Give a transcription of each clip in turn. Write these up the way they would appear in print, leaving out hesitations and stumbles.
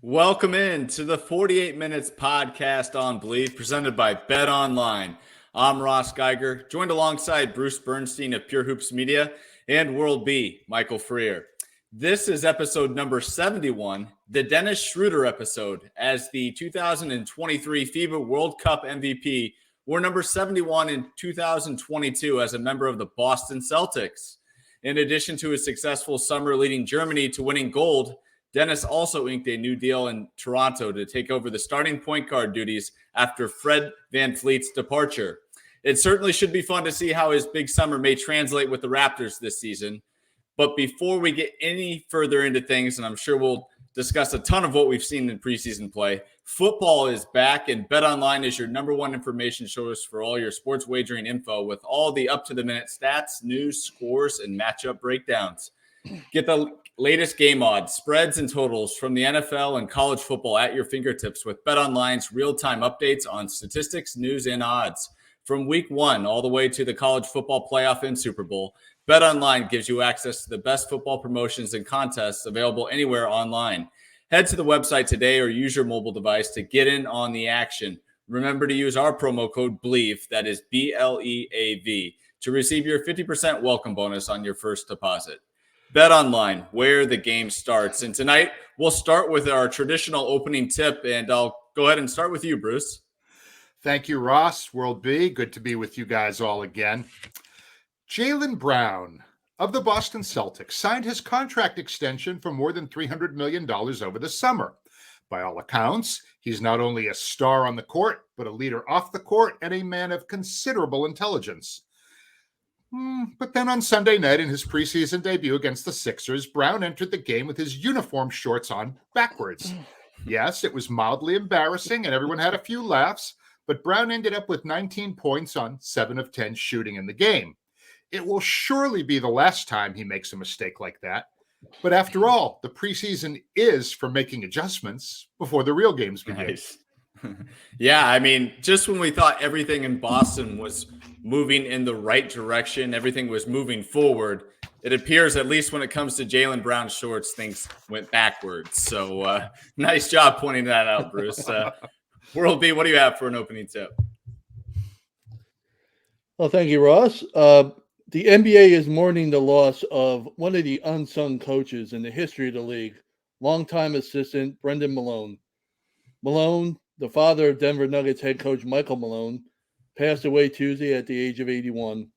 Welcome in to the 48 Minutes podcast on Believe, presented by Bet Online. I'm Ross Geiger, joined alongside Bruce Bernstein of Pure Hoops Media and World B, Michael Freer. This is episode number 71, the Dennis Schroeder episode, as the 2023 FIBA World Cup MVP wore number 71 in 2022 as a member of the Boston Celtics. In addition to his successful summer leading Germany to winning gold, Dennis also inked a new deal in Toronto to take over the starting point guard duties after Fred VanVleet's departure. It certainly should be fun to see how his big summer may translate with the Raptors this season. But before we get any further into things, and I'm sure we'll discuss a ton of what we've seen in preseason play, football is back, and BetOnline is your number one information source for all your sports wagering info with all the up-to-the-minute stats, news, scores, and matchup breakdowns. Get the latest game odds, spreads, and totals from the NFL and college football at your fingertips with BetOnline's real-time updates on statistics, news, and odds. From week 1 all the way to the college football playoff and Super Bowl, BetOnline gives you access to the best football promotions and contests available anywhere online. Head to the website today or use your mobile device to get in on the action. Remember to use our promo code BLEAV, that is BLEAV, to receive your 50% welcome bonus on your first deposit. BetOnline, where the game starts. And tonight, we'll start with our traditional opening tip, and I'll go ahead and start with you, Bruce. Thank you, Ross. World B, good to be with you guys all again. Jaylen Brown of the Boston Celtics signed his contract extension for more than $300 million over the summer. By all accounts, he's not only a star on the court, but a leader off the court and a man of considerable intelligence. But then on Sunday night in his preseason debut against the Sixers, Brown entered the game with his uniform shorts on backwards. Yes, it was mildly embarrassing and everyone had a few laughs, but Brown ended up with 19 points on 7 of 10 shooting in the game. It will surely be the last time he makes a mistake like that. But after all, the preseason is for making adjustments before the real games begin. Nice. Yeah, I mean, just when we thought everything in Boston was moving in the right direction, everything was moving forward, it appears, at least when it comes to Jaylen Brown shorts, things went backwards. So nice job pointing that out, Bruce. World B, what do you have for an opening tip? Well, thank you, Ross. The NBA is mourning the loss of one of the unsung coaches in the history of the league, longtime assistant Brendan Malone. Malone, the father of Denver Nuggets head coach Michael Malone, passed away Tuesday at the age of 81.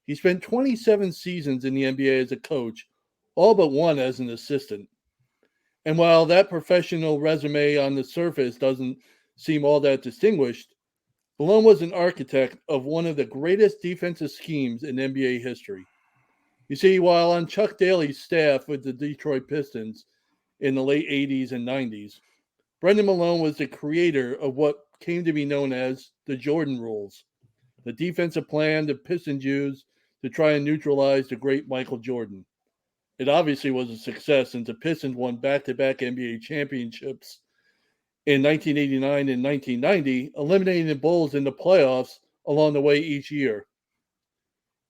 He spent 27 seasons in the NBA as a coach, all but one as an assistant. And while that professional resume on the surface doesn't seem all that distinguished, Malone was an architect of one of the greatest defensive schemes in NBA history. You see, while on Chuck Daly's staff with the Detroit Pistons in the late 80s and 90s, Brendan Malone was the creator of what came to be known as the Jordan rules, the defensive plan the Pistons used to try and neutralize the great Michael Jordan. It obviously was a success since the Pistons won back-to-back NBA championships in 1989 and 1990, eliminating the Bulls in the playoffs along the way each year.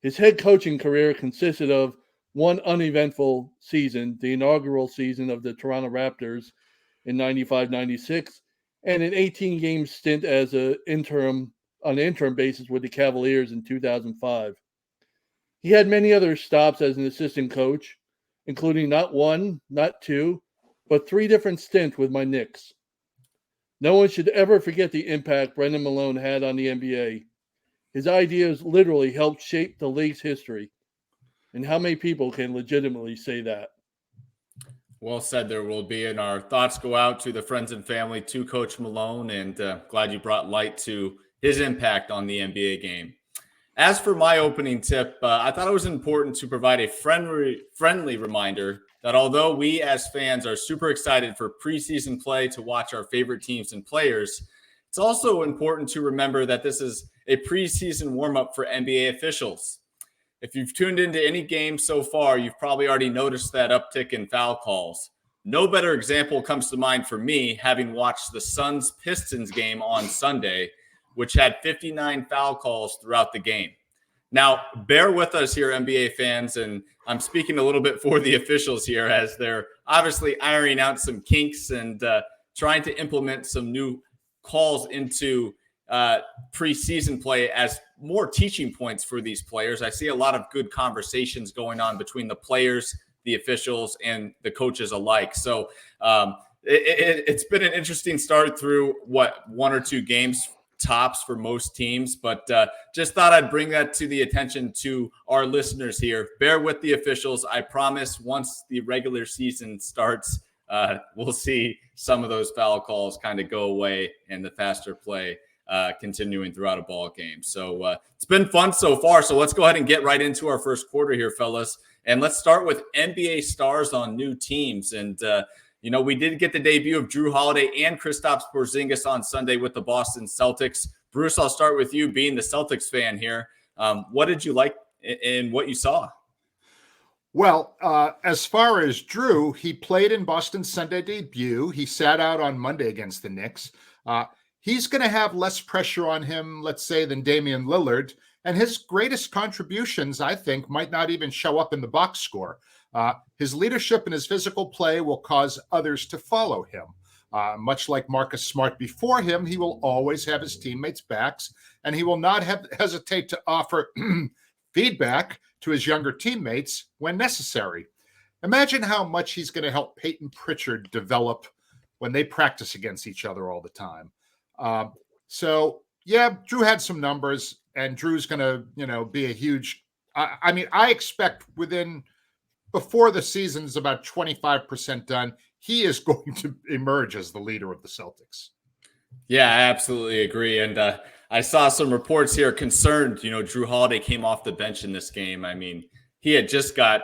His head coaching career consisted of one uneventful season, the inaugural season of the Toronto Raptors in 95-96, and an 18-game stint as on an interim basis with the Cavaliers in 2005. He had many other stops as an assistant coach, including not one, not two, but 3 different stints with my Knicks. No one should ever forget the impact Brendan Malone had on the NBA. His ideas literally helped shape the league's history. And how many people can legitimately say that? Well said there, Will Be. And our thoughts go out to the friends and family to Coach Malone, and glad you brought light to his impact on the NBA game. As for my opening tip, I thought it was important to provide a friendly reminder that although we as fans are super excited for preseason play to watch our favorite teams and players, it's also important to remember that this is a preseason warm-up for NBA officials. If you've tuned into any game so far, you've probably already noticed that uptick in foul calls. No better example comes to mind for me, having watched the Suns-Pistons game on Sunday, which had 59 foul calls throughout the game. Now, bear with us here, NBA fans, and I'm speaking a little bit for the officials here as they're obviously ironing out some kinks and trying to implement some new calls into preseason play as more teaching points for these players. I see a lot of good conversations going on between the players, the officials, and the coaches alike. So it's been an interesting start through one or two games tops for most teams, but just thought I'd bring that to the attention to our listeners here. Bear with the officials. I promise once the regular season starts, we'll see some of those foul calls kind of go away and the faster play continuing throughout a ball game. So it's been fun so far. So let's go ahead and get right into our first quarter here, fellas. And let's start with NBA stars on new teams. And, we did get the debut of Jrue Holiday and Kristaps Porzingis on Sunday with the Boston Celtics. Bruce, I'll start with you being the Celtics fan here. What did you like in what you saw? Well, as far as Jrue, he played in Boston's Sunday debut. He sat out on Monday against the Knicks. He's going to have less pressure on him, let's say, than Damian Lillard. And his greatest contributions, I think, might not even show up in the box score. His leadership and his physical play will cause others to follow him. Much like Marcus Smart before him, he will always have his teammates' backs, and he will not hesitate to offer feedback to his younger teammates when necessary. Imagine how much he's going to help Payton Pritchard develop when they practice against each other all the time. Jrue had some numbers, and Drew's going to, be a huge. I expect before the season's about 25% done, he is going to emerge as the leader of the Celtics. Yeah, I absolutely agree. And I saw some reports here concerned, Jrue Holiday came off the bench in this game. I mean, he had just got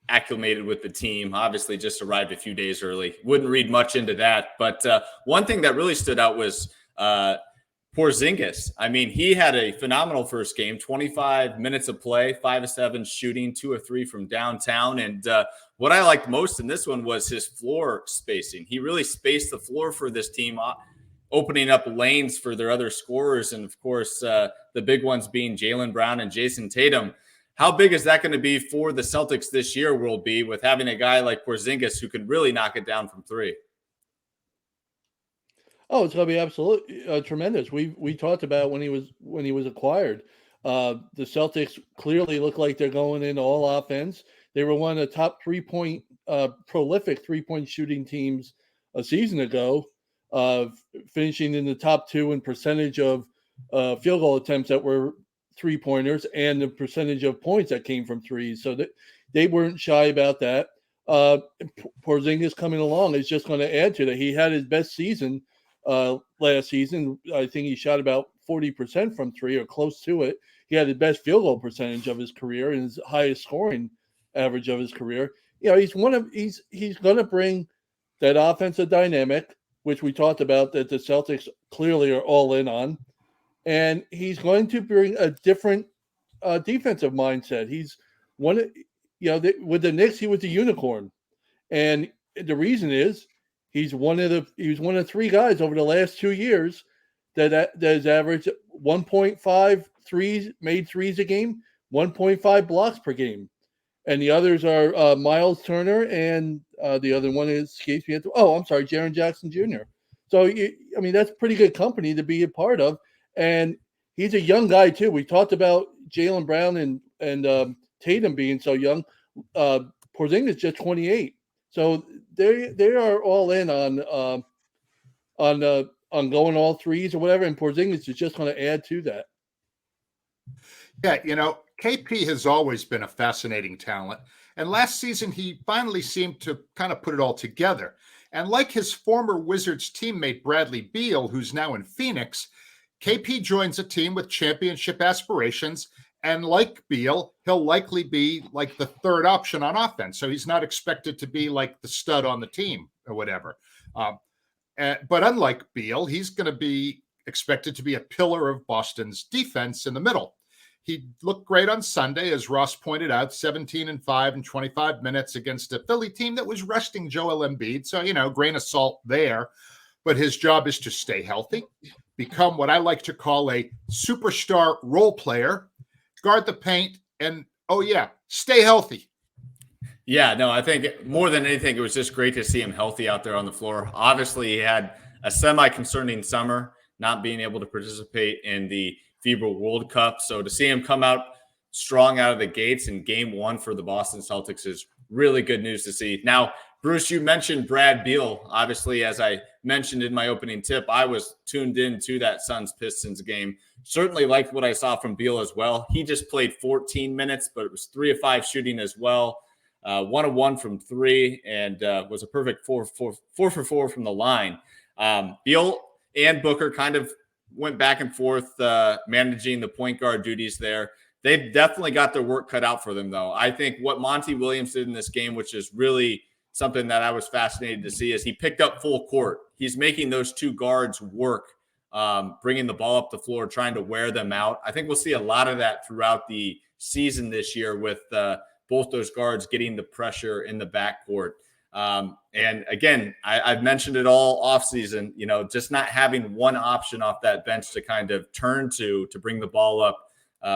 acclimated with the team, obviously just arrived a few days early. Wouldn't read much into that. But one thing that really stood out was Porzingis. I mean, he had a phenomenal first game, 25 minutes of play, 5 of 7 shooting, 2 of 3 from downtown. And what I liked most in this one was his floor spacing. He really spaced the floor for this team, opening up lanes for their other scorers. And of course, the big ones being Jaylen Brown and Jason Tatum. How big is that going to be for the Celtics this year, will be, with having a guy like Porzingis who can really knock it down from three? Oh, it's going to be absolutely tremendous. We talked about when he was acquired. The Celtics clearly look like they're going in all offense. They were one of the top prolific 3-point shooting teams a season ago, finishing in the top 2 in percentage of field goal attempts that were 3-pointers and the percentage of points that came from threes. So that they weren't shy about that. Porzingis coming along is just going to add to that. He had his best season last season. I think he shot about 40% from three or close to it. He had the best field goal percentage of his career and his highest scoring average of his career. He's going to bring that offensive dynamic, which we talked about that the Celtics clearly are all in on. And he's going to bring a different defensive mindset. He's with the Knicks, he was a unicorn. And the reason is he was one of 3 guys over the last 2 years that has averaged 1.5 made threes a game, 1.5 blocks per game. And the others are Miles Turner and the other one escapes me. Jaren Jackson Jr. So, that's pretty good company to be a part of. And he's a young guy, too. We talked about Jaylen Brown and Tatum being so young. Porzingis is just 28. So they are all in on going all threes or whatever. And Porzingis is just going to add to that. Yeah, KP has always been a fascinating talent. And last season, he finally seemed to kind of put it all together. And like his former Wizards teammate, Bradley Beal, who's now in Phoenix, KP joins a team with championship aspirations. And like Beal, he'll likely be like the third option on offense. So he's not expected to be like the stud on the team or whatever. But unlike Beal, he's going to be expected to be a pillar of Boston's defense in the middle. He looked great on Sunday, as Ross pointed out, 17 and 5 in 25 minutes against a Philly team that was resting Joel Embiid. So, grain of salt there. But his job is to stay healthy, become what I like to call a superstar role player, guard the paint, and, stay healthy. Yeah, no, I think more than anything, it was just great to see him healthy out there on the floor. Obviously, he had a semi-concerning summer, not being able to participate in the FIBA World Cup. So to see him come out strong out of the gates in game one for the Boston Celtics is really good news to see. Now, Bruce, you mentioned Brad Beal. Obviously, as I mentioned in my opening tip, I was tuned in to that Suns-Pistons game. Certainly liked what I saw from Beal as well. He just played 14 minutes, but it was 3 of 5 shooting as well. 1 of 1 from 3, and was a perfect 4 for 4 from the line. Beal and Booker kind of went back and forth managing the point guard duties there. They've definitely got their work cut out for them, though. I think what Monty Williams did in this game, which is really something that I was fascinated to see, is he picked up full court. He's making those two guards work, bringing the ball up the floor, trying to wear them out. I think we'll see a lot of that throughout the season this year with both those guards getting the pressure in the backcourt. And again, I've mentioned it all offseason, just not having one option off that bench to kind of turn to bring the ball up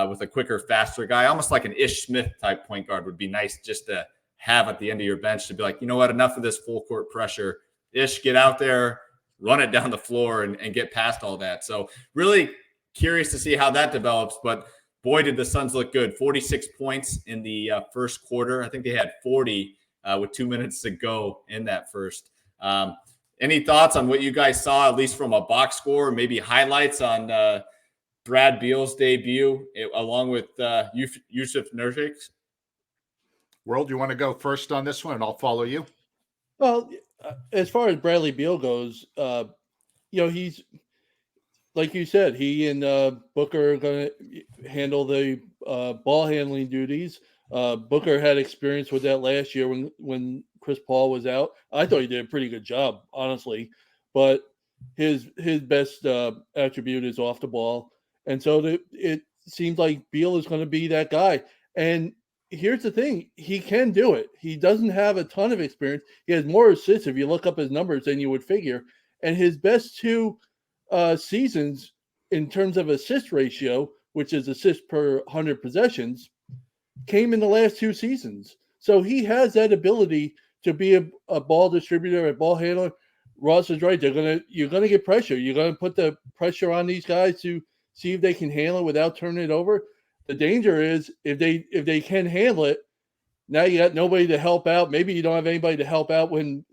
with a quicker, faster guy, almost like an Ish Smith type point guard would be nice just to have at the end of your bench to be like, you know what, enough of this full court pressure. Ish, get out there, run it down the floor and get past all that. So really curious to see how that develops, but boy, did the Suns look good. 46 points in the first quarter. I think they had 40 with 2 minutes to go in that first. Any thoughts on what you guys saw, at least from a box score, maybe highlights on Brad Beal's debut, along with Yusuf Nurkic's? World, you want to go first on this one, and I'll follow you? Well, as far as Bradley Beal goes, he's, like you said, he and Booker are going to handle the ball handling duties. Booker had experience with that last year when Chris Paul was out. I thought he did a pretty good job, honestly. But his best attribute is off the ball. And so it seems like Beal is going to be that guy. And here's the thing. He can do it. He doesn't have a ton of experience. He has more assists if you look up his numbers than you would figure. And his best two seasons in terms of assist ratio, which is assists per 100 possessions, came in the last two seasons. So he has that ability to be a ball distributor, a ball handler. Ross is right. You're gonna get pressure. You're gonna put the pressure on these guys to see if they can handle it without turning it over. The danger is if they can handle it, now you got nobody to help out. Maybe you don't have anybody to help out when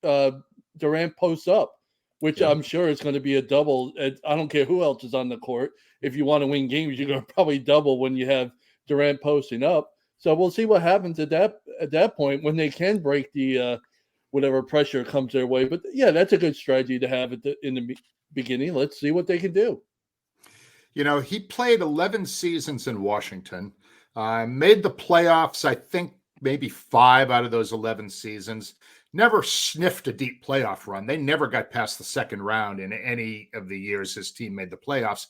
Durant posts up, which I'm sure is going to be a double. I don't care who else is on the court. If you want to win games, you're going to probably double when you have Durant posting up. So we'll see what happens at that point when they can break the whatever pressure comes their way. But yeah, that's a good strategy to have in the beginning. Let's see what they can do. He played 11 seasons in Washington, made the playoffs, I think maybe 5 out of those 11 seasons. Never sniffed a deep playoff run. They never got past the second round in any of the years his team made the playoffs.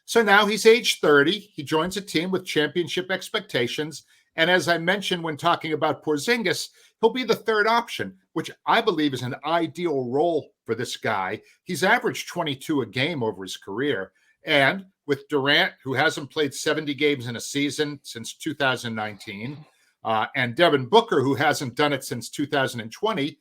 So now he's age 30. He joins a team with championship expectations. And as I mentioned when talking about Porzingis, he'll be the third option, which I believe is an ideal role for this guy. He's averaged 22 a game over his career. And with Durant, who hasn't played 70 games in a season since 2019, and Devin Booker, who hasn't done it since 2020.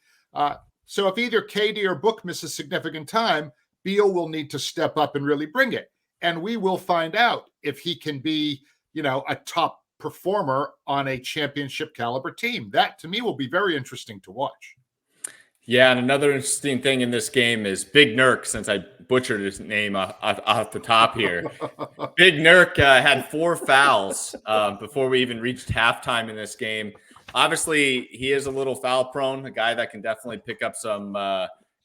So if either KD or Book misses significant time, Beal will need to step up and really bring it. And we will find out if he can be, a top performer on a championship caliber team. That, to me, will be very interesting to watch. Yeah, and another interesting thing in this game is Big Nurk, since I butchered his name off the top here. Big Nurk had 4 fouls before we even reached halftime in this game. Obviously, he is a little foul prone, a guy that can definitely pick up some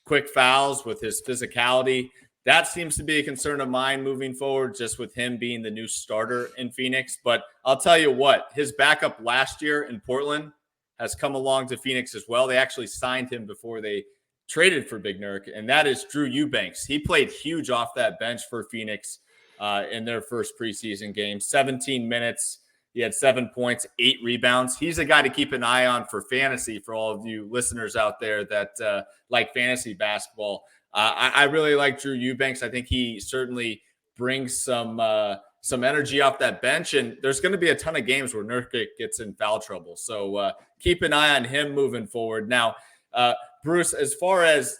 quick fouls with his physicality. That seems to be a concern of mine moving forward, just with him being the new starter in Phoenix. But I'll tell you what, his backup last year in Portland has come along to Phoenix as well. They actually signed him before they traded for Big Nurk, and that is Jrue Eubanks. He played huge off that bench for Phoenix in their first preseason game. 17 minutes. He had 7 points, 8 rebounds. He's a guy to keep an eye on for fantasy for all of you listeners out there that like fantasy basketball. I really like Jrue Eubanks. I think he certainly brings some some energy off that bench. And there's going to be a ton of games where Nurkic gets in foul trouble. So keep an eye on him moving forward. Now, Bruce, as far as,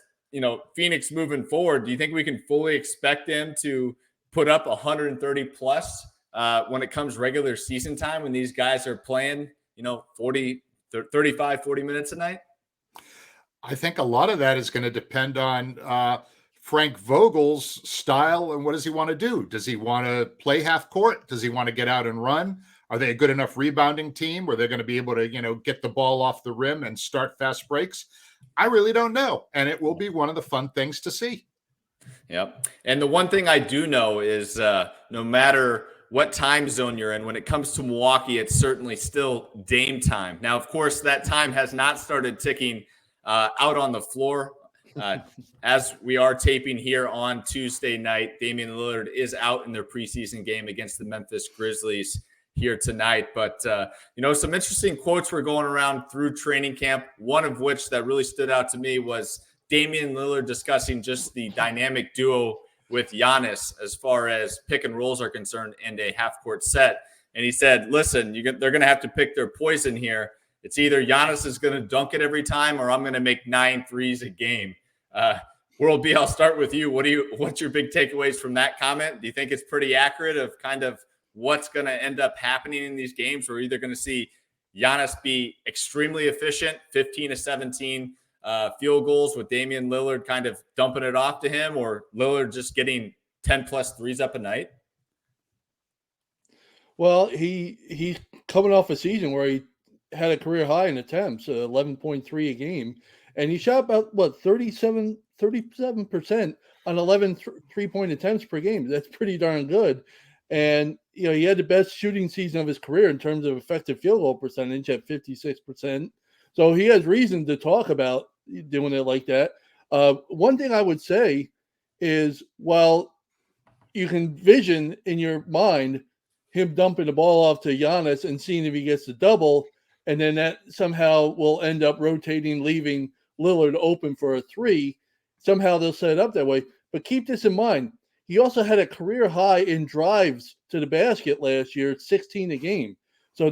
Phoenix moving forward, do you think we can fully expect them to put up 130 plus when it comes regular season time, when these guys are playing, 35, 40 minutes a night? I think a lot of that is going to depend on Frank Vogel's style and what does he want to do? Does he want to play half court? Does he want to get out and run? Are they a good enough rebounding team where they're going to be able to, get the ball off the rim and start fast breaks? I really don't know. And it will be one of the fun things to see. Yep. And the one thing I do know is no matter what time zone you're in, when it comes to Milwaukee, it's certainly still Dame time. Now, of course, that time has not started ticking out on the floor. As we are taping here on Tuesday night, Damian Lillard is out in their preseason game against the Memphis Grizzlies here tonight. But, some interesting quotes were going around through training camp, one of which that really stood out to me was Damian Lillard discussing just the dynamic duo with Giannis as far as pick and rolls are concerned in a half-court set. And he said, listen, they're going to have to pick their poison here. It's either Giannis is going to dunk it every time or I'm going to make 9 threes a game. World B, I'll start with you. What's your big takeaways from that comment? Do you think it's pretty accurate of kind of what's going to end up happening in these games? We're either going to see Giannis be extremely efficient, 15 to 17 field goals with Damian Lillard kind of dumping it off to him, or Lillard just getting 10 plus threes up a night? Well, he's coming off a season where he had a career high in attempts, 11.3 a game. And he shot about, 37% on 11 three-point attempts per game. That's pretty darn good. And, he had the best shooting season of his career in terms of effective field goal percentage at 56%. So he has reason to talk about doing it like that. One thing I would say is, while you can vision in your mind him dumping the ball off to Giannis and seeing if he gets the double, and then that somehow will end up rotating, leaving Lillard open for a three. Somehow they'll set it up that way. But keep this in mind. He also had a career high in drives to the basket last year, 16 a game. So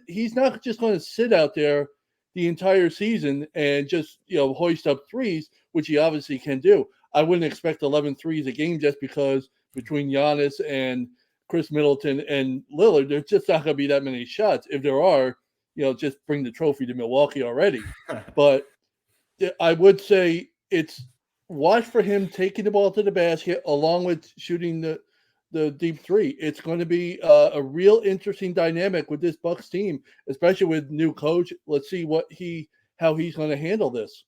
he's not just going to sit out there the entire season and just, hoist up threes, which he obviously can do. I wouldn't expect 11 threes a game just because between Giannis and Chris Middleton and Lillard, there's just not going to be that many shots. If there are, just bring the trophy to Milwaukee already. But I would say it's watch for him taking the ball to the basket along with shooting the deep three. It's going to be a real interesting dynamic with this Bucks team, especially with new coach. Let's see how he's going to handle this.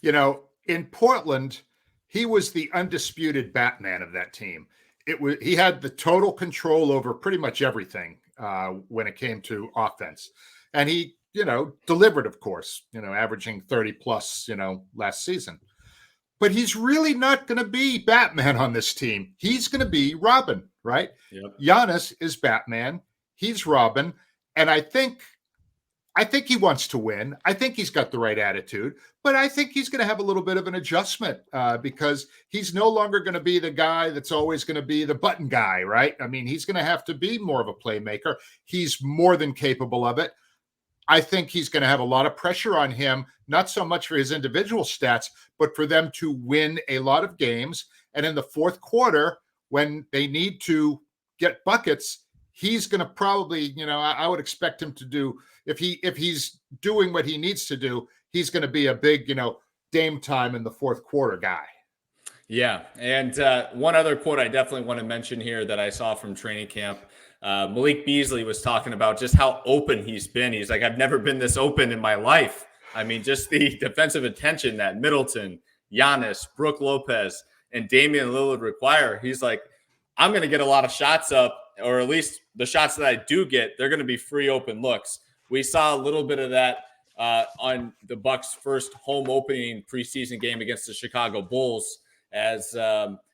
In Portland, he was the undisputed Batman of that team. He had the total control over pretty much everything when it came to offense. And he, delivered, of course, averaging 30 plus, last season. But he's really not going to be Batman on this team. He's going to be Robin, right? Yep. Giannis is Batman. He's Robin. And I think he wants to win. I think he's got the right attitude. But I think he's going to have a little bit of an adjustment because he's no longer going to be the guy that's always going to be the button guy, right? I mean, he's going to have to be more of a playmaker. He's more than capable of it. I think he's going to have a lot of pressure on him, not so much for his individual stats, but for them to win a lot of games. And in the fourth quarter, when they need to get buckets, he's going to probably, I would expect him to do, if he's doing what he needs to do, he's going to be a big, Dame time in the fourth quarter guy. Yeah. And one other quote I definitely want to mention here that I saw from training camp. Malik Beasley was talking about just how open he's been. He's like, I've never been this open in my life. I mean, just the defensive attention that Middleton, Giannis, Brook Lopez, and Damian Lillard require. He's like, I'm going to get a lot of shots up, or at least the shots that I do get, they're going to be free open looks. We saw a little bit of that on the Bucks' first home opening preseason game against the Chicago Bulls, as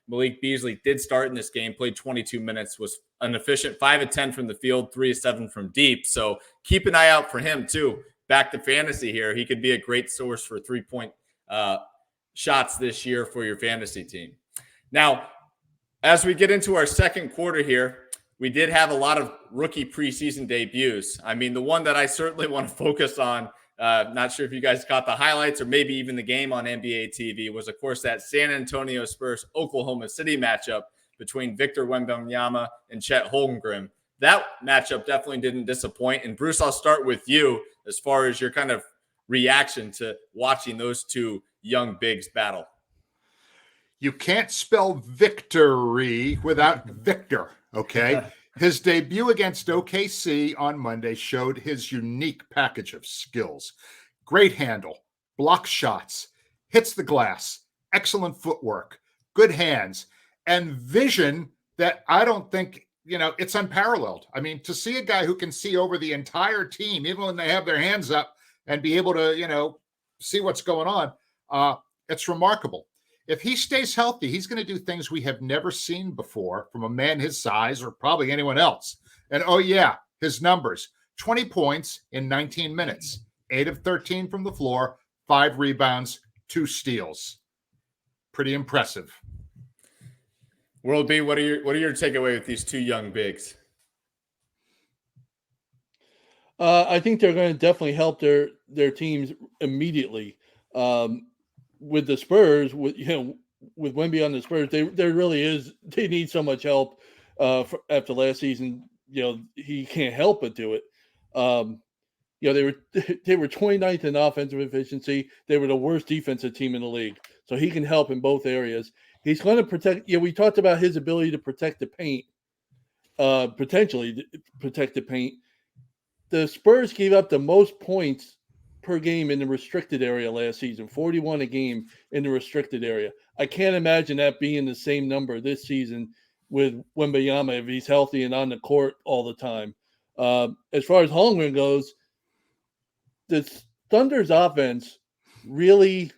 Malik Beasley did start in this game, played 22 minutes, was an efficient 5 of 10 from the field, 3 of 7 from deep. So keep an eye out for him too. Back to fantasy here. He could be a great source for 3-point shots this year for your fantasy team. Now, As we get into our second quarter here, we did have a lot of rookie preseason debuts. I mean, the one that I certainly want to focus on, not sure if you guys caught the highlights or maybe even the game on NBA TV, was, of course, that San Antonio Spurs Oklahoma City matchup between Victor Wembanyama and Chet Holmgren. That matchup definitely didn't disappoint. And Bruce, I'll start with you as far as your kind of reaction to watching those two young bigs battle. You can't spell victory without Victor, okay? His debut against OKC on Monday showed his unique package of skills. Great handle, block shots, hits the glass, excellent footwork, good hands, and vision that I don't think, it's unparalleled. I mean, to see a guy who can see over the entire team, even when they have their hands up, and be able to, see what's going on, it's remarkable. If he stays healthy, he's going to do things we have never seen before from a man his size or probably anyone else. And, his numbers, 20 points in 19 minutes, 8 of 13 from the floor, 5 rebounds, 2 steals. Pretty impressive. World B, what are your takeaway with these two young bigs? I think they're going to definitely help their teams immediately. With the Spurs, with Wemby on the Spurs, there really is. They need so much help after last season. He can't help but do it. They were 29th in offensive efficiency. They were the worst defensive team in the league. So he can help in both areas. He's going to protect. We talked about his ability to protect the paint, potentially protect the paint. The Spurs gave up the most points per game in the restricted area last season, 41 a game in the restricted area. I can't imagine that being the same number this season with Wembanyama if he's healthy and on the court all the time. As far as Holmgren goes, the Thunder's offense really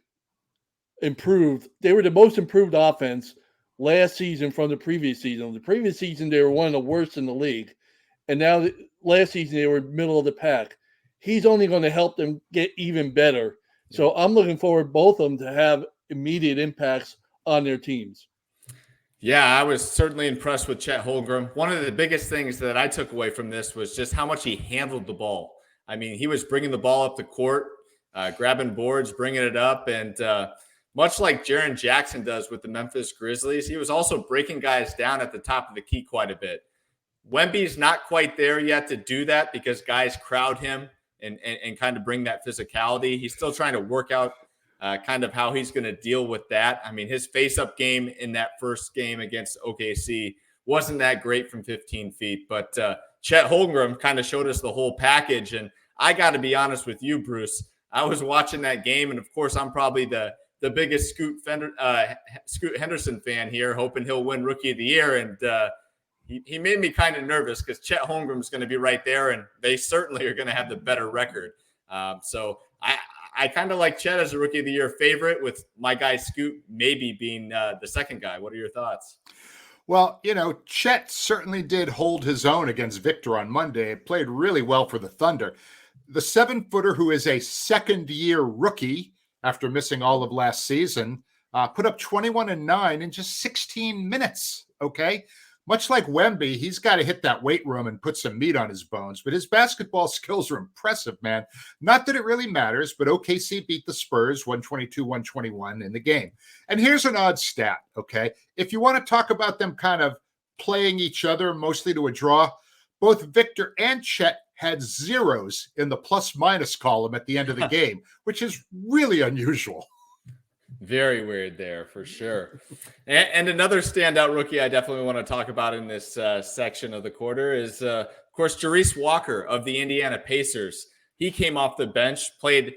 improved. They were the most improved offense last season from the previous season. The previous season, they were one of the worst in the league. And now last season, they were middle of the pack. He's only going to help them get even better. So I'm looking forward both of them to have immediate impacts on their teams. Yeah, I was certainly impressed with Chet Holmgren. One of the biggest things that I took away from this was just how much he handled the ball. I mean, he was bringing the ball up the court, grabbing boards, bringing it up. And much like Jaren Jackson does with the Memphis Grizzlies, he was also breaking guys down at the top of the key quite a bit. Wemby's not quite there yet to do that because guys crowd him and kind of bring that physicality. He's still trying to work out kind of how he's going to deal with that. I mean, his face-up game in that first game against OKC wasn't that great from 15 feet. But Chet Holmgren kind of showed us the whole package. And I got to be honest with you, Bruce. I was watching that game, and, of course, I'm probably the biggest Scoot Henderson fan here, hoping he'll win Rookie of the Year. And he made me kind of nervous because Chet Holmgren is going to be right there, and they certainly are going to have the better record. So I kind of like Chet as a Rookie of the Year favorite, with my guy Scoot maybe being the second guy. What are your thoughts? Well, Chet certainly did hold his own against Victor on Monday. It played really well for the Thunder. The 7-footer, who is a second-year rookie after missing all of last season, put up 21 and 9 in just 16 minutes, okay? Much like Wemby, he's got to hit that weight room and put some meat on his bones. But his basketball skills are impressive, man. Not that it really matters, but OKC beat the Spurs 122-121 in the game. And here's an odd stat, okay? If you want to talk about them kind of playing each other mostly to a draw, both Victor and Chet had zeros in the plus-minus column at the end of the game, which is really unusual. Very weird there, for sure. And another standout rookie I definitely want to talk about in this section of the quarter is, of course, Jarace Walker of the Indiana Pacers. He came off the bench, played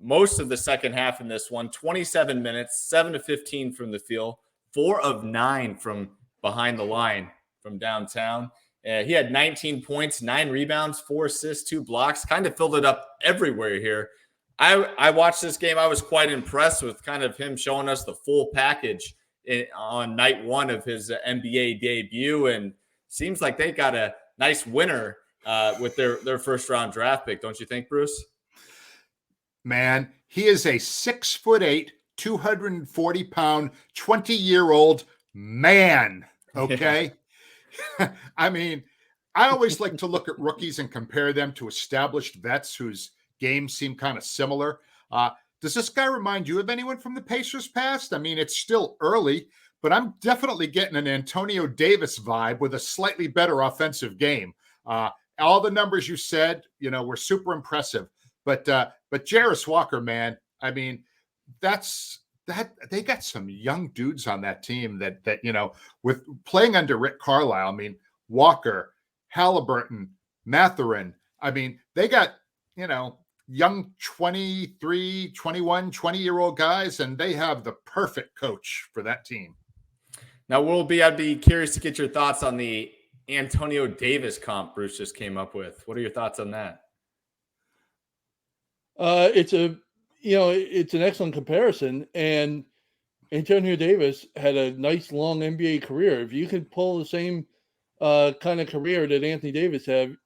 most of the second half in this one, 27 minutes, 7 of 15 from the field, 4 of 9 from behind the line from downtown. He had 19 points, 9 rebounds, 4 assists, 2 blocks, kind of filled it up everywhere here. I watched this game. I was quite impressed with kind of him showing us the full package on night one of his NBA debut. And seems like they got a nice winner with their first-round draft pick. Don't you think, Bruce? Man, he is a 6'8", 240-pound, 20-year-old man, Okay. I mean, I always like to look at rookies and compare them to established vets whose games seem kind of similar. Does this guy remind you of anyone from the Pacers past? I mean, it's still early, but I'm definitely getting an Antonio Davis vibe with a slightly better offensive game. All the numbers you said, were super impressive. But Jarace Walker, man, I mean, that's that they got some young dudes on that team that with playing under Rick Carlisle. I mean, Walker, Halliburton, Mathurin. I mean, they got, young 23, 21, 20-year-old guys, and they have the perfect coach for that team. Now, I'd be curious to get your thoughts on the Antonio Davis comp Bruce just came up with. What are your thoughts on that? It's an excellent comparison, and Antonio Davis had a nice long NBA career. If you could pull the same kind of career that Anthony Davis had,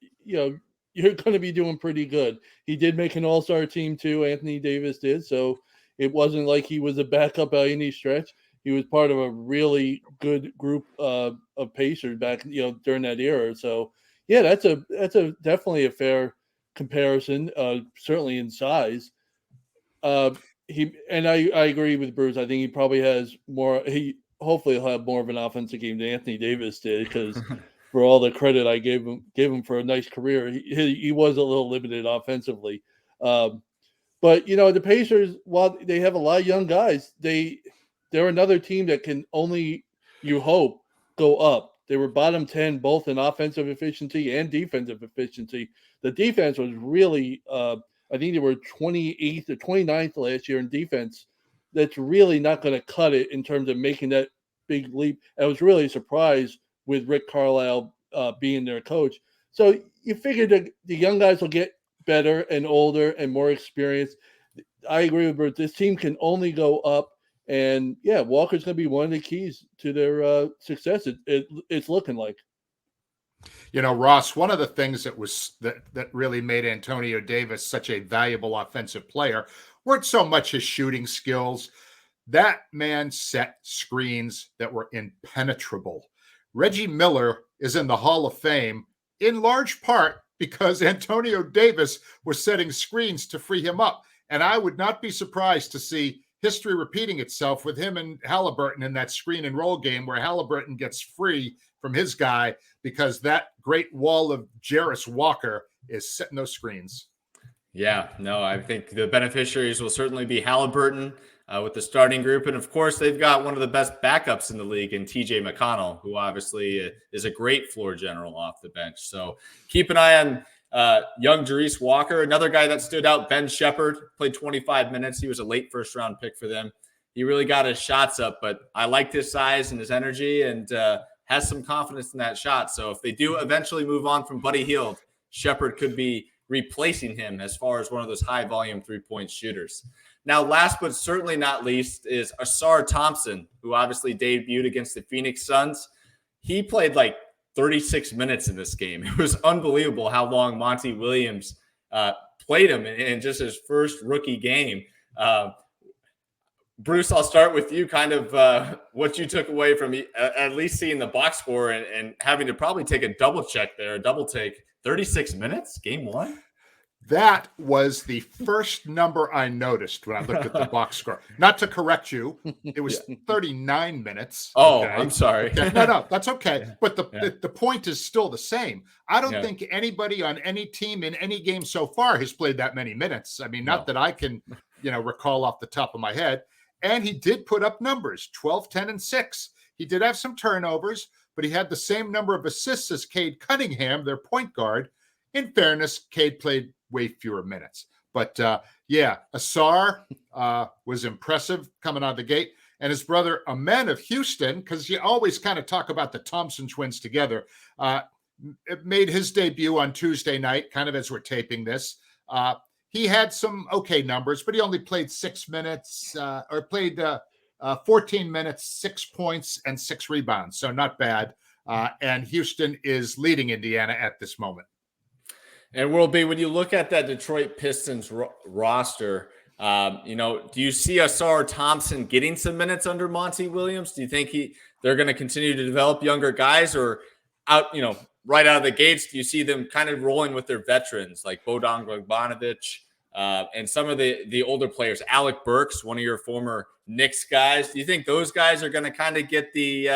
you're going to be doing pretty good. He did make an all-star team too. Anthony Davis did. So it wasn't like he was a backup by any stretch. He was part of a really good group of Pacers back, during that era. So yeah, that's a definitely a fair comparison, certainly in size. I agree with Bruce. I think he probably has more. Hopefully he'll have more of an offensive game than Anthony Davis did, because for all the credit I gave him for a nice career, he was a little limited offensively. But the Pacers, while they have a lot of young guys, they're another team that can only, you hope, go up. They were bottom 10 both in offensive efficiency and defensive efficiency. The defense was really, I think they were 28th or 29th last year in defense. That's really not going to cut it in terms of making that big leap. I was really surprised with Rick Carlisle being their coach. So you figure the young guys will get better and older and more experienced. I agree with Bert. This team can only go up. And yeah, Walker's going to be one of the keys to their success. It's looking like. Ross, one of the things that really made Antonio Davis such a valuable offensive player weren't so much his shooting skills. That man set screens that were impenetrable. Reggie Miller is in the Hall of Fame in large part because Antonio Davis was setting screens to free him up. And I would not be surprised to see history repeating itself with him and Halliburton in that screen and roll game where Halliburton gets free from his guy because that great wall of Jarace Walker is setting those screens. Yeah, no, I think the beneficiaries will certainly be Halliburton with the starting group. And of course, they've got one of the best backups in the league in TJ McConnell, who obviously is a great floor general off the bench. So keep an eye on young Jarace Walker. Another guy that stood out, Ben Shepherd, played 25 minutes. He was a late first-round pick for them. He really got his shots up, but I liked his size and his energy and has some confidence in that shot. So if they do eventually move on from Buddy Hield, Shepherd could be replacing him as far as one of those high-volume three-point shooters. Now, last but certainly not least is Ausar Thompson, who obviously debuted against the Phoenix Suns. He played like 36 minutes in this game. It was unbelievable how long Monty Williams played him in just his first rookie game. Bruce, I'll start with you, kind of what you took away from at least seeing the box score and having to probably take a double check there, a double take. 36 minutes, game one? That was the first number I noticed when I looked at the box score. Not to correct you, it was 39 minutes. Oh, okay. I'm sorry. No, that's okay. But the point is still the same. I don't think anybody on any team in any game so far has played that many minutes. I mean, not that I can, recall off the top of my head. And he did put up numbers, 12, 10, and 6. He did have some turnovers, but he had the same number of assists as Cade Cunningham, their point guard. In fairness, Cade played way fewer minutes. But Ausar was impressive coming out of the gate. And his brother Amen of Houston, because you always kind of talk about the Thompson twins together, made his debut on Tuesday night, kind of as we're taping this. He had some okay numbers, but he only played 6 minutes or played 14 minutes, 6 points, and 6 rebounds. So not bad. And Houston is leading Indiana at this moment. And World B, when you look at that Detroit Pistons roster, Do you see Ausar Thompson getting some minutes under Monty Williams? Do you think they're going to continue to develop younger guys, or right out of the gates, do you see them kind of rolling with their veterans like Bogdan Bogdanovic and some of the older players, Alec Burks, one of your former Knicks guys? Do you think those guys are going to kind of get the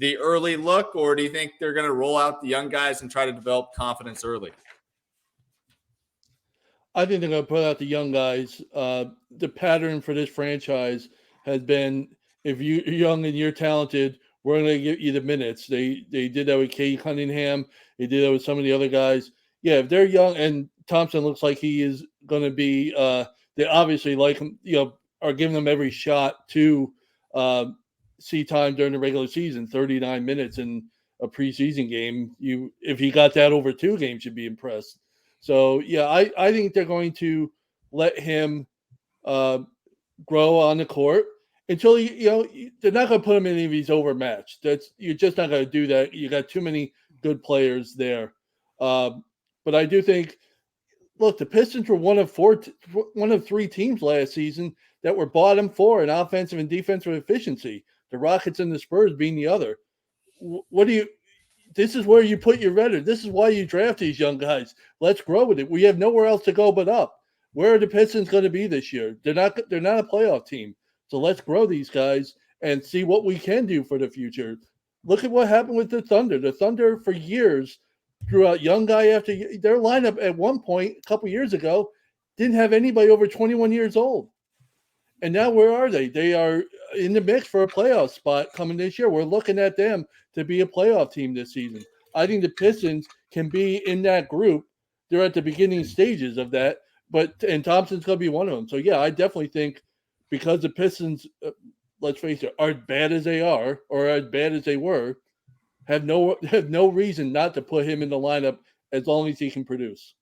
early look, or do you think they're going to roll out the young guys and try to develop confidence early? I think they're going to put out the young guys. The pattern for this franchise has been, if you're young and you're talented, we're going to give you the minutes. They did that with Cade Cunningham. They did that with some of the other guys. Yeah, if they're young, and Thompson looks like he is going to be, they obviously like him, are giving them every shot to see time during the regular season. 39 minutes in a preseason game. If he got that over 2 games, you'd be impressed. So, yeah, I think they're going to let him grow on the court until, they're not going to put him in any of these overmatched. You're just not going to do that. You got too many good players there. But I do think, look, the Pistons were one of 3 teams last season that were bottom 4 in offensive and defensive efficiency. The Rockets and the Spurs being the other. This is where you put your veterans. This is why you draft these young guys. Let's grow with it. We have nowhere else to go but up. Where are the Pistons going to be this year? They're not a playoff team. So let's grow these guys and see what we can do for the future. Look at what happened with the Thunder. The Thunder for years drew out young guy after their lineup at one point a couple years ago didn't have anybody over 21 years old. And now where are they? They are in the mix for a playoff spot coming this year. We're looking at them to be a playoff team this season. I think the Pistons can be in that group. They're at the beginning stages of that, and Thompson's going to be one of them. So, yeah, I definitely think because the Pistons, let's face it, are as bad as they are or as bad as they were, have no reason not to put him in the lineup as long as he can produce.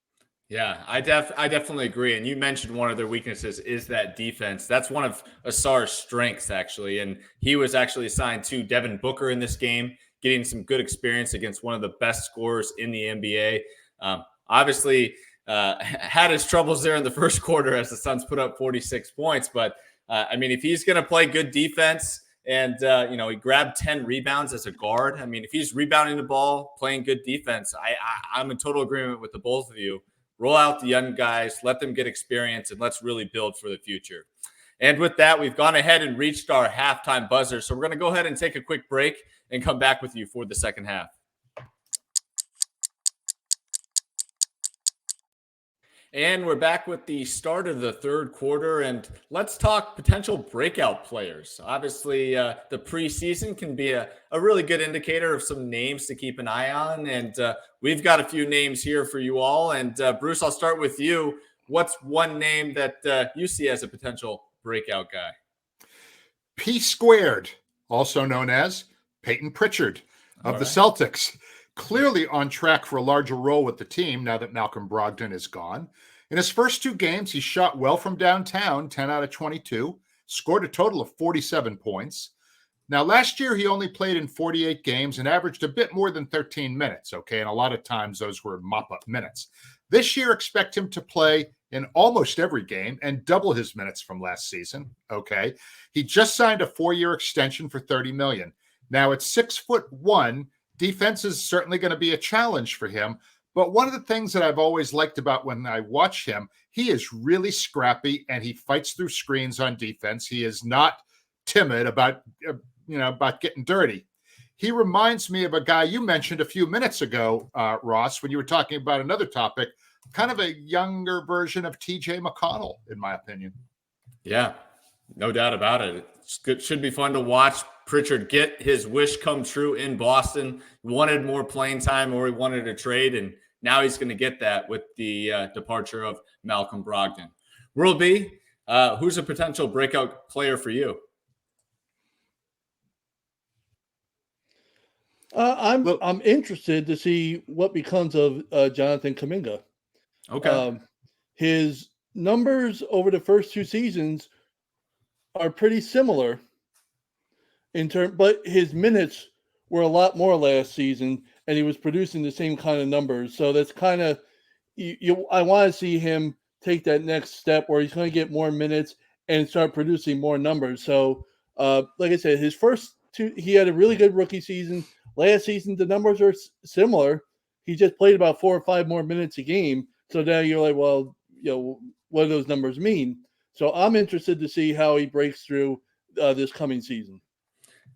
Yeah, I definitely agree. And you mentioned one of their weaknesses is that defense. That's one of Ausar's strengths, actually. And he was actually assigned to Devin Booker in this game, getting some good experience against one of the best scorers in the NBA. Obviously, had his troubles there in the first quarter as the Suns put up 46 points. But, if he's going to play good defense and, he grabbed 10 rebounds as a guard. If he's rebounding the ball, playing good defense, I'm in total agreement with the both of you. Roll out the young guys, let them get experience, and let's really build for the future. And with that, we've gone ahead and reached our halftime buzzer. So we're going to go ahead and take a quick break and come back with you for the second half. And we're back with the start of the third quarter, and let's talk potential breakout players. Obviously, the preseason can be a really good indicator of some names to keep an eye on, and we've got a few names here for you all. And Bruce, I'll start with you. What's one name that you see as a potential breakout guy? P squared, also known as Payton Pritchard of the Celtics. Clearly on track for a larger role with the team now that Malcolm Brogdon is gone. In his first 2 games, he shot well from downtown, 10 out of 22, scored a total of 47 points. Now, last year, he only played in 48 games and averaged a bit more than 13 minutes, okay? And a lot of times those were mop-up minutes. This year, expect him to play in almost every game and double his minutes from last season, okay? He just signed a 4-year extension for $30 million. Now, at 6'1", defense is certainly going to be a challenge for him. But one of the things that I've always liked about when I watch him, he is really scrappy and he fights through screens on defense. He is not timid about getting dirty. He reminds me of a guy you mentioned a few minutes ago, Ross, when you were talking about another topic, kind of a younger version of TJ McConnell, in my opinion. Yeah, no doubt about it. It should be fun to watch Pritchard get his wish come true in Boston. He wanted more playing time or he wanted a trade, and now he's going to get that with the departure of Malcolm Brogdon. World B, who's a potential breakout player for you? I'm interested to see what becomes of Jonathan Kuminga. Okay. His numbers over the first 2 seasons are pretty similar but his minutes were a lot more last season, and he was producing the same kind of numbers. So that's kind of I want to see him take that next step where he's going to get more minutes and start producing more numbers. So, like I said, his first two, he had a really good rookie season. Last season, the numbers are similar. He just played about 4 or 5 more minutes a game. So now you're like, well, what do those numbers mean? So I'm interested to see how he breaks through this coming season.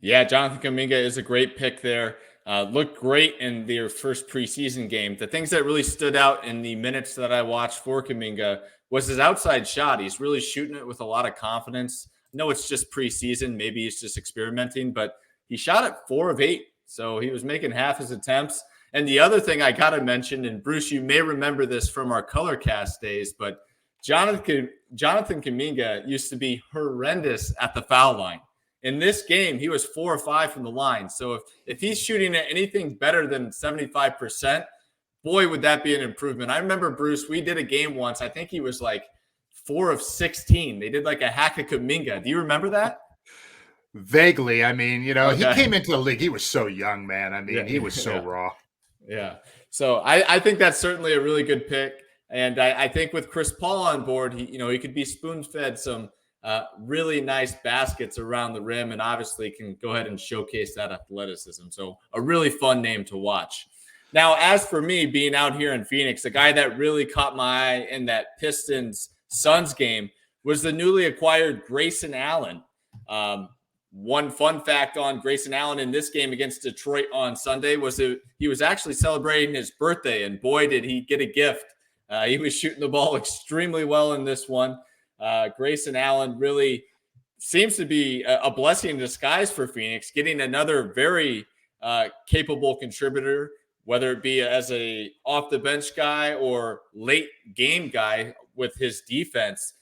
Yeah, Jonathan Kuminga is a great pick there. Looked great in their first preseason game. The things that really stood out in the minutes that I watched for Kuminga was his outside shot. He's really shooting it with a lot of confidence. I know it's just preseason. Maybe he's just experimenting, but he shot at 4 of 8. So he was making half his attempts. And the other thing I got to mention, and Bruce, you may remember this from our Colorcast days, but Jonathan Kuminga used to be horrendous at the foul line. In this game, he was 4 or 5 from the line. So if he's shooting at anything better than 75%, boy, would that be an improvement. I remember, Bruce, we did a game once. I think he was like 4 of 16. They did like a hack of Kuminga. Do you remember that? Vaguely. I mean, He came into the league. He was so young, man. I mean, he was so raw. Yeah. So I think that's certainly a really good pick. And I think with Chris Paul on board, he could be spoon-fed some really nice baskets around the rim, and obviously can go ahead and showcase that athleticism. So a really fun name to watch. Now, as for me being out here in Phoenix, the guy that really caught my eye in that Pistons-Suns game was the newly acquired Grayson Allen. One fun fact on Grayson Allen in this game against Detroit on Sunday was that he was actually celebrating his birthday, and boy, did he get a gift. He was shooting the ball extremely well in this one. Grayson Allen really seems to be a blessing in disguise for Phoenix, getting another very capable contributor, whether it be as a off-the-bench guy or late game guy with his defense.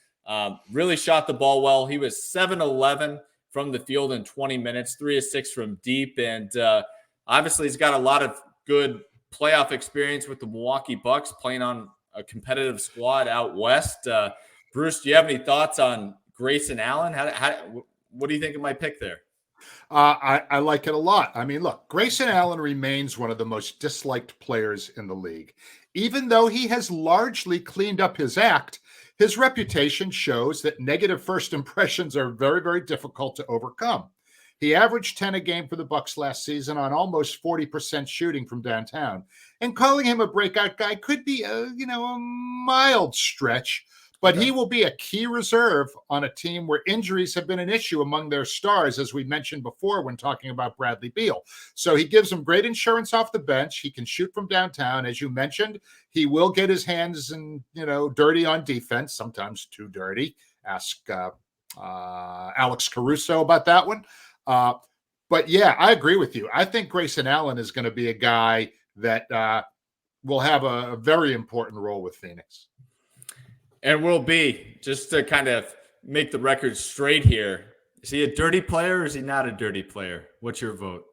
Really shot the ball well. He was 7-11 from the field in 20 minutes, 3 of 6 from deep. And obviously he's got a lot of good playoff experience with the Milwaukee Bucks, playing on a competitive squad out west. Bruce, do you have any thoughts on Grayson Allen? What do you think of my pick there? I like it a lot. I mean, look, Grayson Allen remains one of the most disliked players in the league. Even though he has largely cleaned up his act, his reputation shows that negative first impressions are very, very difficult to overcome. He averaged 10 a game for the Bucks last season on almost 40% shooting from downtown. And calling him a breakout guy could be a mild stretch, but he will be a key reserve on a team where injuries have been an issue among their stars, as we mentioned before when talking about Bradley Beal. So he gives them great insurance off the bench. He can shoot from downtown. As you mentioned, he will get his hands dirty on defense, sometimes too dirty. Ask Alex Caruso about that one. But yeah, I agree with you. I think Grayson Allen is going to be a guy that will have a very important role with Phoenix. And will be, just to kind of make the record straight here, is he a dirty player or is he not a dirty player? What's your vote?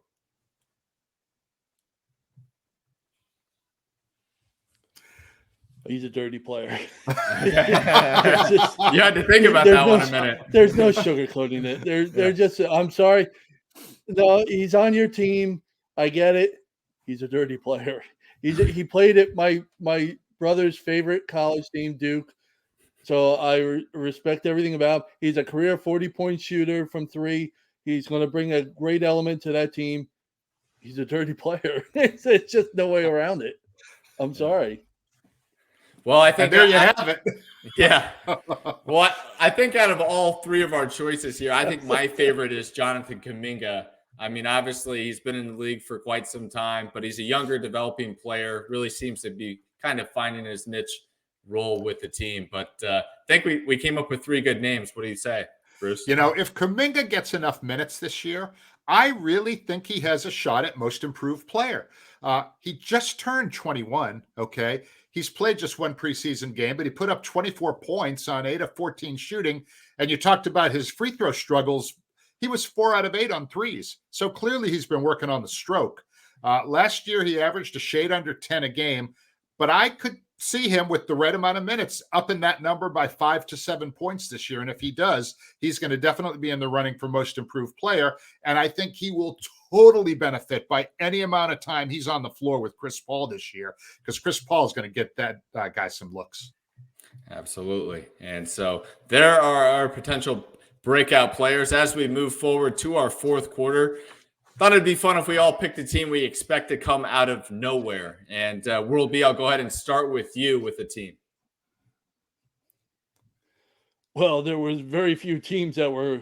He's a dirty player. You had to think about that one a minute. There's no sugarcoating it. They're just, I'm sorry. No, he's on your team. I get it. He's a dirty player. He played at my brother's favorite college team, Duke. So I respect everything about him. He's a career 40-point shooter from 3. He's going to bring a great element to that team. He's a dirty player. It's just no way around it. I'm sorry. Well, I think there you have it. Yeah. Well, I think out of all 3 of our choices here, I think my favorite is Jonathan Kuminga. I mean, obviously he's been in the league for quite some time, but he's a younger developing player, really seems to be kind of finding his niche role with the team. But I think we came up with 3 good names. What do you say, Bruce? If Kuminga gets enough minutes this year, I really think he has a shot at most improved player. He just turned 21, okay? He's played just 1 preseason game, but he put up 24 points on 8 of 14 shooting. And you talked about his free throw struggles. He was 4 out of 8 on threes. So clearly he's been working on the stroke. Last year, he averaged a shade under 10 a game, but I could see him with the right amount of minutes up in that number by 5 to 7 points this year. And if he does, he's going to definitely be in the running for most improved player. And I think he will totally benefit by any amount of time he's on the floor with Chris Paul this year, because Chris Paul is going to get that guy some looks. Absolutely. And so there are our potential breakout players as we move forward to our fourth quarter. Thought it'd be fun if we all picked a team we expect to come out of nowhere. And World B, I'll go ahead and start with you with the team. Well, there was very few teams that were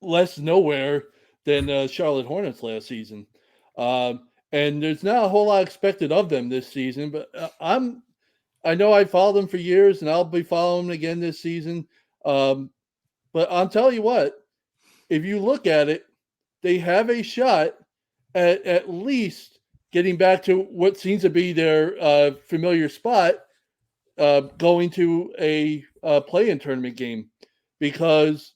less nowhere than Charlotte Hornets last season. And there's not a whole lot expected of them this season, but I know I followed them for years, and I'll be following them again this season. But I'll tell you what, if you look at it, they have a shot at least getting back to what seems to be their familiar spot, going to a play-in tournament game, because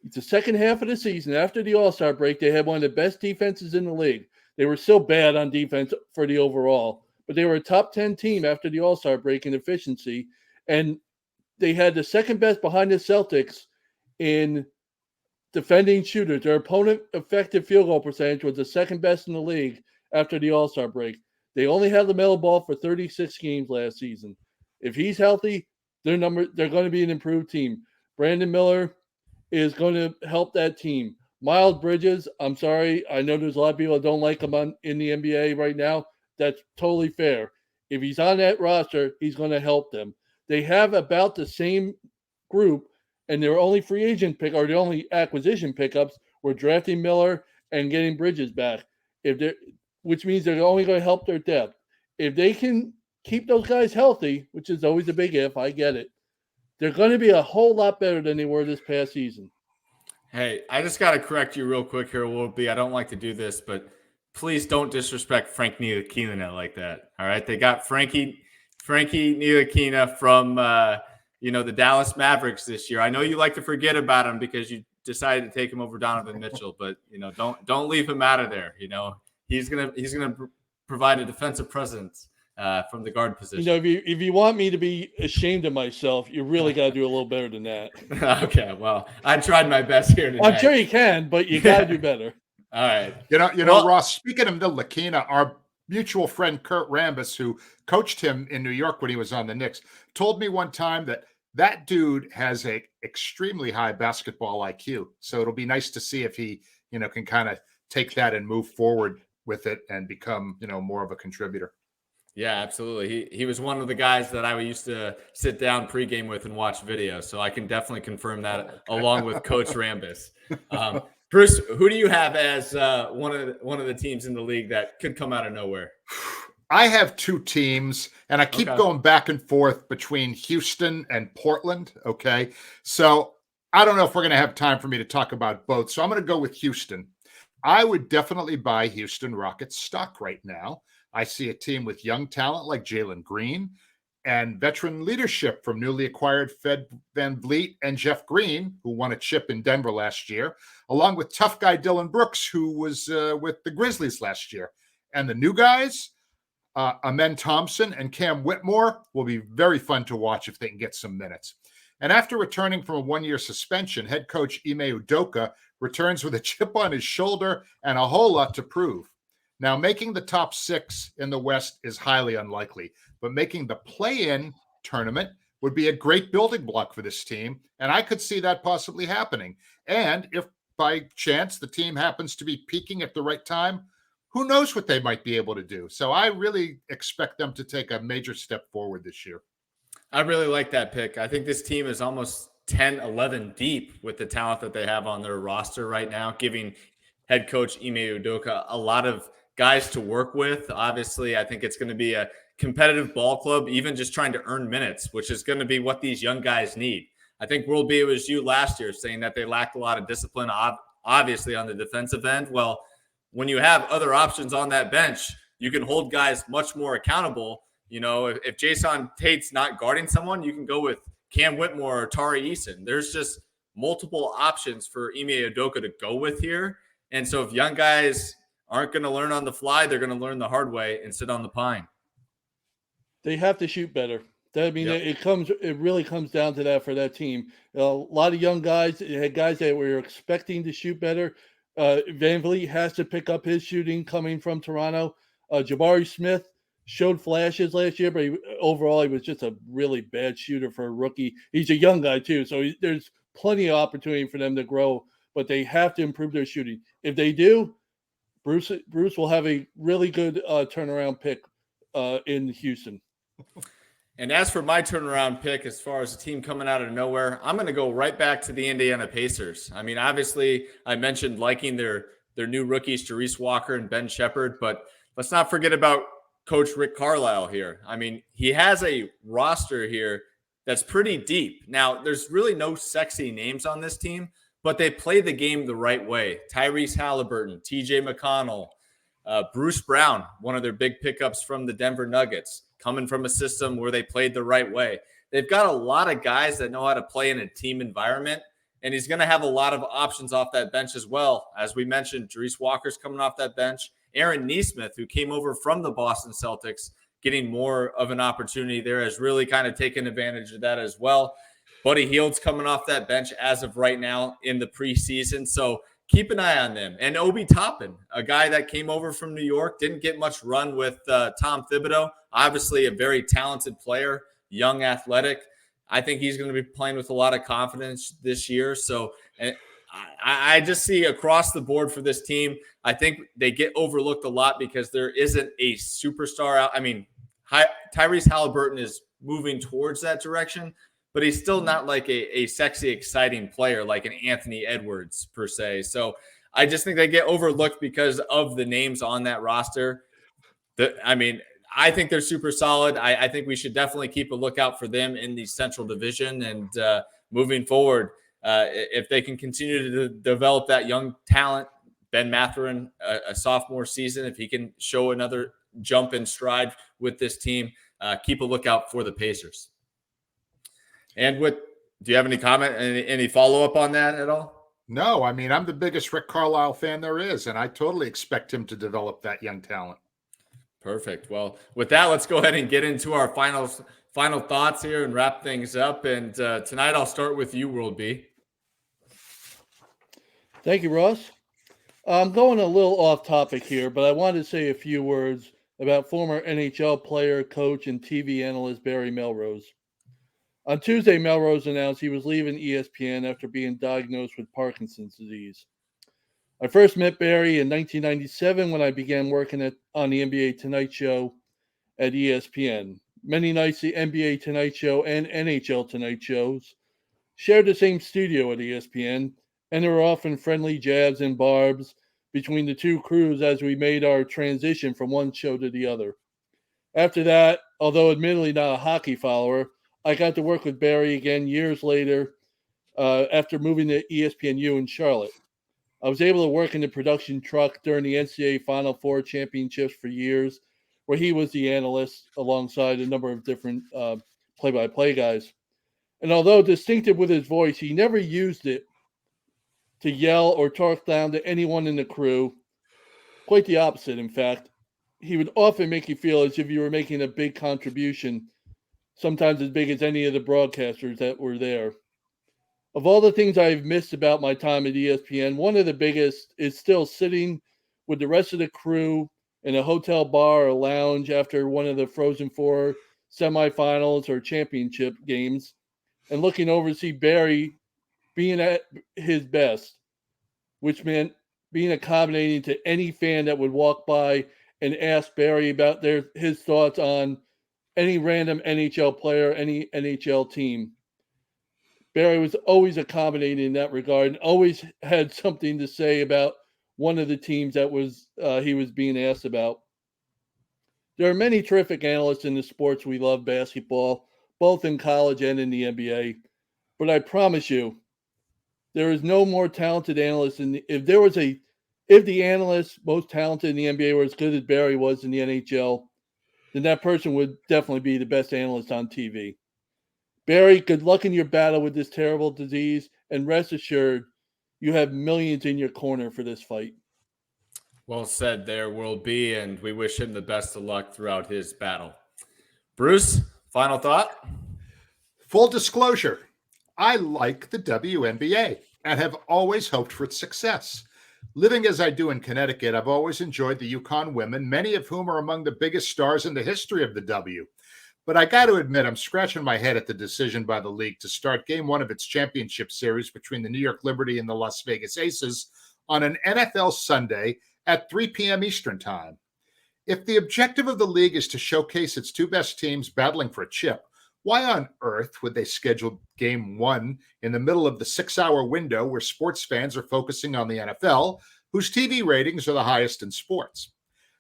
it's the second half of the season. After the All-Star break, they had one of the best defenses in the league. They were still bad on defense for the overall, but they were a top 10 team after the All-Star break in efficiency. And they had the second best behind the Celtics in defending shooters. Their opponent effective field goal percentage was the second best in the league after the All-Star break. They only had LaMelo Ball for 36 games last season. If he's healthy, they're going to be an improved team. Brandon Miller is going to help that team. Miles Bridges, I'm sorry, I know there's a lot of people that don't like him in the NBA right now. That's totally fair. If he's on that roster, he's going to help them. They have about the same group, and their only free agent pick, or the only acquisition pickups, were drafting Miller and getting Bridges back. Which means they're only going to help their depth. If they can keep those guys healthy, which is always a big if, I get it, they're going to be a whole lot better than they were this past season. Hey, I just got to correct you real quick here, Will B. I don't like to do this, but please don't disrespect Frank Ntilikina like that. All right, they got Frankie Ntilikina from the Dallas Mavericks this year. I know you like to forget about him because you decided to take him over Donovan Mitchell, but don't leave him out of there. He's gonna provide a defensive presence from the guard position. If you want me to be ashamed of myself, you really got to do a little better than that. Okay, well, I tried my best here tonight. I'm sure you can, but you got to do better. All right. Ross, speaking of Ntilikina, our mutual friend Kurt Rambis, who coached him in New York when he was on the Knicks, told me one time that dude has a extremely high basketball IQ. So it'll be nice to see if he, can kind of take that and move forward with it and become, more of a contributor. Yeah, absolutely. He was one of the guys that I used to sit down pregame with and watch videos. So I can definitely confirm that along with Coach Rambis. Bruce, who do you have as one of the teams in the league that could come out of nowhere? I have two teams, and I keep going back and forth between Houston and Portland. Okay. So I don't know if we're going to have time for me to talk about both. So I'm going to go with Houston. I would definitely buy Houston Rockets stock right now. I see a team with young talent like Jalen Green and veteran leadership from newly acquired Fred VanVleet and Jeff Green, who won a chip in Denver last year, along with tough guy Dylan Brooks, who was with the Grizzlies last year. And the new guys, Amen Thompson and Cam Whitmore, will be very fun to watch if they can get some minutes. And after returning from a one-year suspension, head coach Ime Udoka returns with a chip on his shoulder and a whole lot to prove. Now, making the top 6 in the West is highly unlikely, but making the play-in tournament would be a great building block for this team, and I could see that possibly happening. And if by chance the team happens to be peaking at the right time, who knows what they might be able to do. So I really expect them to take a major step forward this year. I really like that pick. I think this team is almost 10, 11 deep with the talent that they have on their roster right now, giving head coach Ime Udoka a lot of guys to work with. Obviously, I think it's going to be a competitive ball club, even just trying to earn minutes, which is going to be what these young guys need. I think World B, it was you last year saying that they lacked a lot of discipline, obviously on the defensive end. Well, when you have other options on that bench, you can hold guys much more accountable. If Jason Tate's not guarding someone, you can go with Cam Whitmore or Tari Eason. There's just multiple options for Ime Udoka to go with here. And so if young guys aren't going to learn on the fly, they're going to learn the hard way and sit on the pine. They have to shoot better. It really comes down to that for that team. A lot of young guys, had guys that were expecting to shoot better. VanVleet has to pick up his shooting coming from Toronto. Jabari Smith showed flashes last year, but overall he was just a really bad shooter for a rookie. He's a young guy too, so there's plenty of opportunity for them to grow, but they have to improve their shooting. If they do, Bruce will have a really good turnaround pick in Houston. And as for my turnaround pick, as far as a team coming out of nowhere, I'm going to go right back to the Indiana Pacers. I mean, obviously, I mentioned liking their new rookies, Jarace Walker and Ben Shepherd, but let's not forget about Coach Rick Carlisle here. I mean, he has a roster here that's pretty deep. Now, there's really no sexy names on this team, but they play the game the right way. Tyrese Halliburton, TJ McConnell, Bruce Brown, one of their big pickups from the Denver Nuggets, coming from a system where they played the right way. They've got a lot of guys that know how to play in a team environment, and he's going to have a lot of options off that bench as well. As we mentioned, Jarace Walker's coming off that bench. Aaron Nesmith, who came over from the Boston Celtics, getting more of an opportunity there, has really kind of taken advantage of that as well. Buddy Hield's coming off that bench as of right now in the preseason. So keep an eye on them. And Obi Toppin, a guy that came over from New York, didn't get much run with Tom Thibodeau. Obviously a very talented player, young, athletic. I think he's going to be playing with a lot of confidence this year. So I just see across the board for this team, I think they get overlooked a lot because there isn't a superstar out. I mean, Tyrese Halliburton is moving towards that direction, but he's still not like a sexy, exciting player like an Anthony Edwards per se. So I just think they get overlooked because of the names on that roster. I think they're super solid. I think we should definitely keep a lookout for them in the Central Division. And moving forward, if they can continue to develop that young talent, Ben Mathurin, a sophomore season, if he can show another jump in stride with this team, keep a lookout for the Pacers. And do you have any comment, any follow-up on that at all? No, I mean, I'm the biggest Rick Carlisle fan there is, and I totally expect him to develop that young talent. Perfect. Well, with that, let's go ahead and get into our final thoughts here and wrap things up. And tonight I'll start with you, World B. Thank you, Ross. I'm going a little off topic here, but I wanted to say a few words about former NHL player, coach, and TV analyst Barry Melrose. On Tuesday, Melrose announced he was leaving ESPN after being diagnosed with Parkinson's disease. I first met Barry in 1997 when I began working on the NBA Tonight Show at ESPN. Many nights the NBA Tonight Show and NHL Tonight Shows shared the same studio at ESPN, and there were often friendly jabs and barbs between the two crews as we made our transition from one show to the other. After that, although admittedly not a hockey follower, I got to work with Barry again years later after moving to ESPNU in Charlotte. I was able to work in the production truck during the NCAA Final Four championships for years, where he was the analyst alongside a number of different play-by-play guys. And although distinctive with his voice, he never used it to yell or talk down to anyone in the crew. Quite the opposite, in fact. He would often make you feel as if you were making a big contribution, sometimes as big as any of the broadcasters that were there. Of all the things I've missed about my time at ESPN, one of the biggest is still sitting with the rest of the crew in a hotel bar or lounge after one of the Frozen Four semifinals or championship games and looking over to see Barry being at his best, which meant being accommodating to any fan that would walk by and ask Barry about his thoughts on any random NHL player, any NHL team. Barry was always accommodating in that regard and always had something to say about one of the teams that he was being asked about. There are many terrific analysts in the sports we love, basketball, both in college and in the NBA. But I promise you, there is no more talented analyst if the analysts most talented in the NBA were as good as Barry was in the NHL, then that person would definitely be the best analyst on TV. Barry, good luck in your battle with this terrible disease, and rest assured, you have millions in your corner for this fight. Well said there, World B, and we wish him the best of luck throughout his battle. Bruce, final thought? Full disclosure, I like the WNBA and have always hoped for its success. Living as I do in Connecticut, I've always enjoyed the UConn women, many of whom are among the biggest stars in the history of the W. But I got to admit, I'm scratching my head at the decision by the league to start game one of its championship series between the New York Liberty and the Las Vegas Aces on an NFL Sunday at 3 p.m. Eastern Time. If the objective of the league is to showcase its two best teams battling for a chip, why on earth would they schedule game one in the middle of the 6-hour window where sports fans are focusing on the NFL, whose TV ratings are the highest in sports?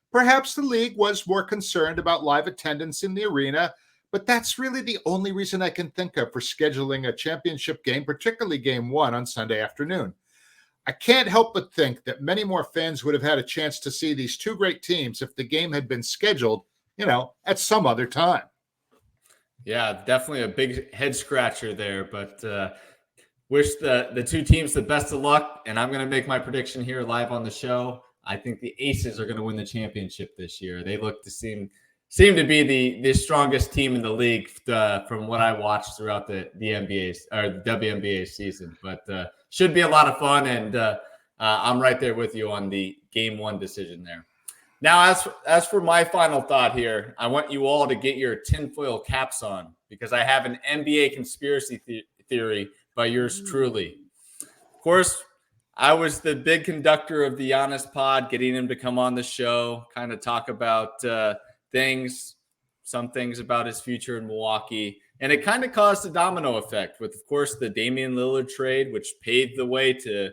Perhaps the league was more concerned about live attendance in the arena, but that's really the only reason I can think of for scheduling a championship game, particularly game one on Sunday afternoon. I can't help but think that many more fans would have had a chance to see these two great teams if the game had been scheduled, at some other time. Yeah, definitely a big head scratcher there, but wish the two teams the best of luck. And I'm going to make my prediction here live on the show. I think the Aces are going to win the championship this year. They look to seem to be the strongest team in the league from what I watched throughout the NBA or the WNBA season. But should be a lot of fun, and I'm right there with you on the game one decision there. Now, as for my final thought here, I want you all to get your tinfoil caps on because I have an NBA conspiracy theory by yours truly. Of course, I was the big conductor of the Giannis pod, getting him to come on the show, kind of talk about some things about his future in Milwaukee. And it kind of caused a domino effect with, of course, the Damian Lillard trade, which paved the way to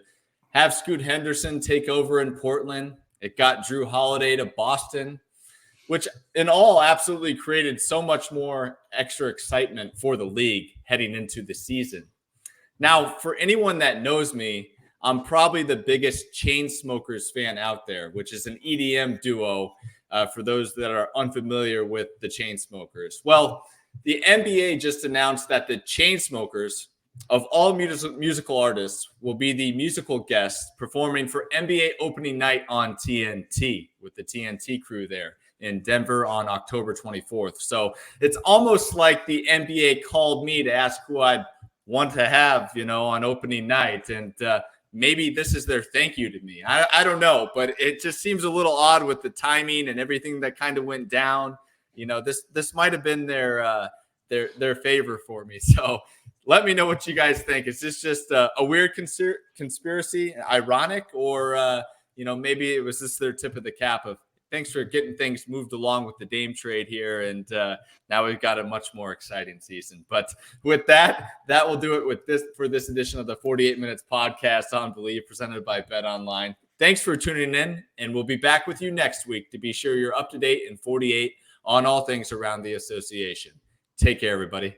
have Scoot Henderson take over in Portland. It got Jrue Holiday to Boston, which in all absolutely created so much more extra excitement for the league heading into the season. Now, for anyone that knows me, I'm probably the biggest Chainsmokers fan out there, which is an EDM duo for those that are unfamiliar with the Chainsmokers. Well, the NBA just announced that the Chainsmokers, of all musical artists, will be the musical guests performing for NBA opening night on TNT with the TNT crew there in Denver on October 24th. So it's almost like the NBA called me to ask who I'd want to have, on opening night. And maybe this is their thank you to me. I don't know, but it just seems a little odd with the timing and everything that kind of went down. This might have been their favor for me. So let me know what you guys think. Is this just a weird conspiracy, ironic, or maybe it was just their tip of the cap of thanks for getting things moved along with the Dame trade here, and now we've got a much more exciting season. But with that will do it for this edition of the 48 Minutes podcast on Believe, presented by Bet Online. Thanks for tuning in, and we'll be back with you next week to be sure you're up to date in 48 on all things around the association. Take care, everybody.